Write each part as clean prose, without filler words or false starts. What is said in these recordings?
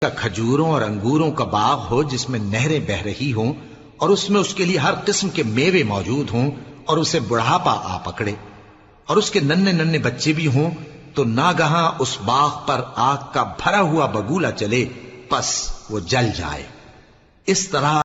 का खजूरों और अंगूरों का बाग हो जिसमें नहरें बह रही हों और उसमें उसके लिए हर किस्म के मेवे मौजूद हों और उसे बुढ़ापा आ पकड़े और उसके नन्हे नन्हे बच्चे भी हों, तो नागहां उस बाग पर आग का भरा हुआ बगूला चले, बस वो जल जाए। इस तरह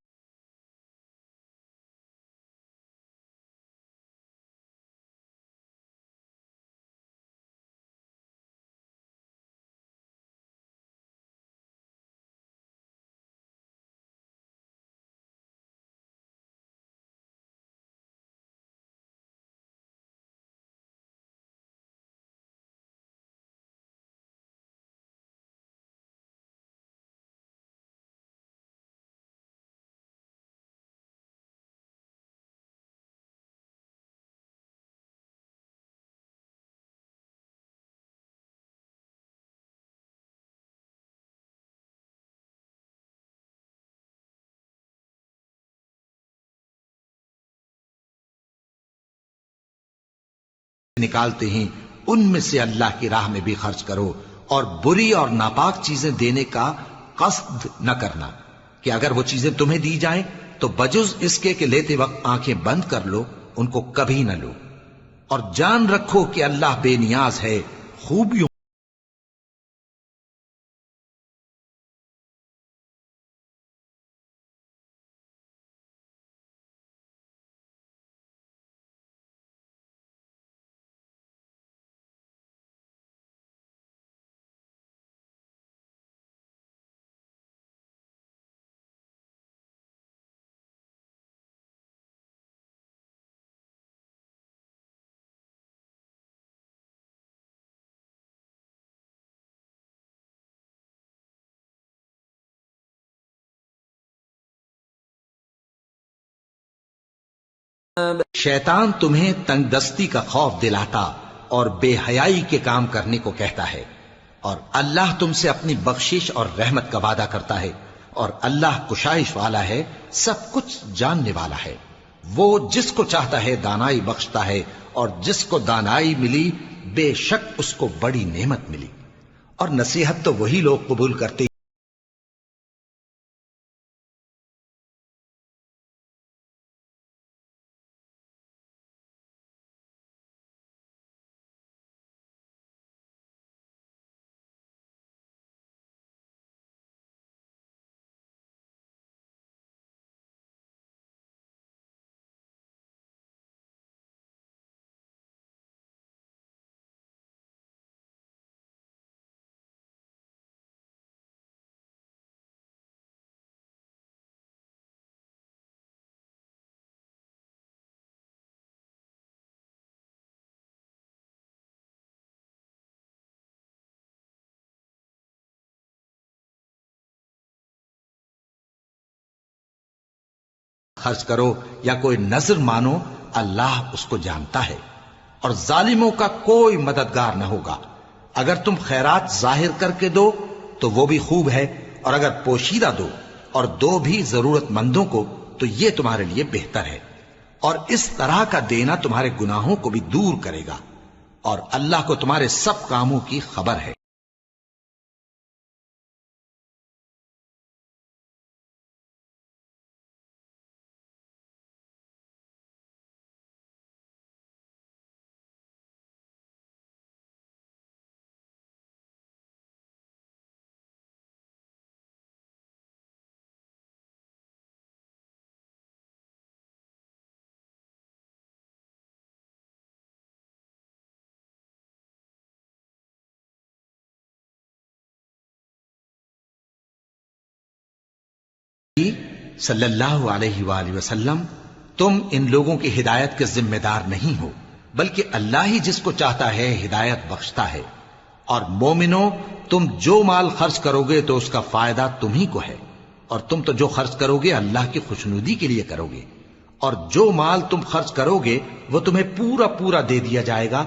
निकालते हैं उनमें से अल्लाह की राह में भी खर्च करो और बुरी और नापाक चीजें देने का कस्द न करना कि अगर वो चीजें तुम्हें दी जाएं तो बजुज इसके कि लेते वक्त आंखें बंद कर लो, उनको कभी न लो। और जान रखो कि अल्लाह बेनियाज है खूबियों। शैतान तुम्हें तंगदस्ती का खौफ दिलाता और बेहयाई के काम करने को कहता है, और अल्लाह तुमसे अपनी बख्शिश और रहमत का वादा करता है, और अल्लाह कुशाइश वाला है, सब कुछ जानने वाला है। वो जिसको चाहता है दानाई बख्शता है, और जिसको दानाई मिली बेशक उसको बड़ी नेमत मिली। और नसीहत तो वही लोग कबूल करते खर्च करो या कोई नजर मानो, अल्लाह उसको जानता है। और जालिमों का कोई मददगार न होगा। अगर तुम खैरात जाहिर करके दो तो वो भी खूब है, और अगर पोशीदा दो और दो भी जरूरतमंदों को तो ये तुम्हारे लिए बेहतर है। और इस तरह का देना तुम्हारे गुनाहों को भी दूर करेगा, और अल्लाह को तुम्हारे सब कामों की खबर है। सल्लल्लाहु अलैहि वसल्लम, तुम इन लोगों की हिदायत के जिम्मेदार नहीं हो, बल्कि अल्लाह ही जिसको चाहता है हिदायत बख्शता है। और मोमिनो, तुम जो माल खर्च करोगे तो उसका फायदा तुम ही को है, और तुम तो जो खर्च करोगे अल्लाह की खुशनुदी के लिए करोगे। और जो माल तुम खर्च करोगे वो तुम्हें पूरा पूरा दे दिया जाएगा,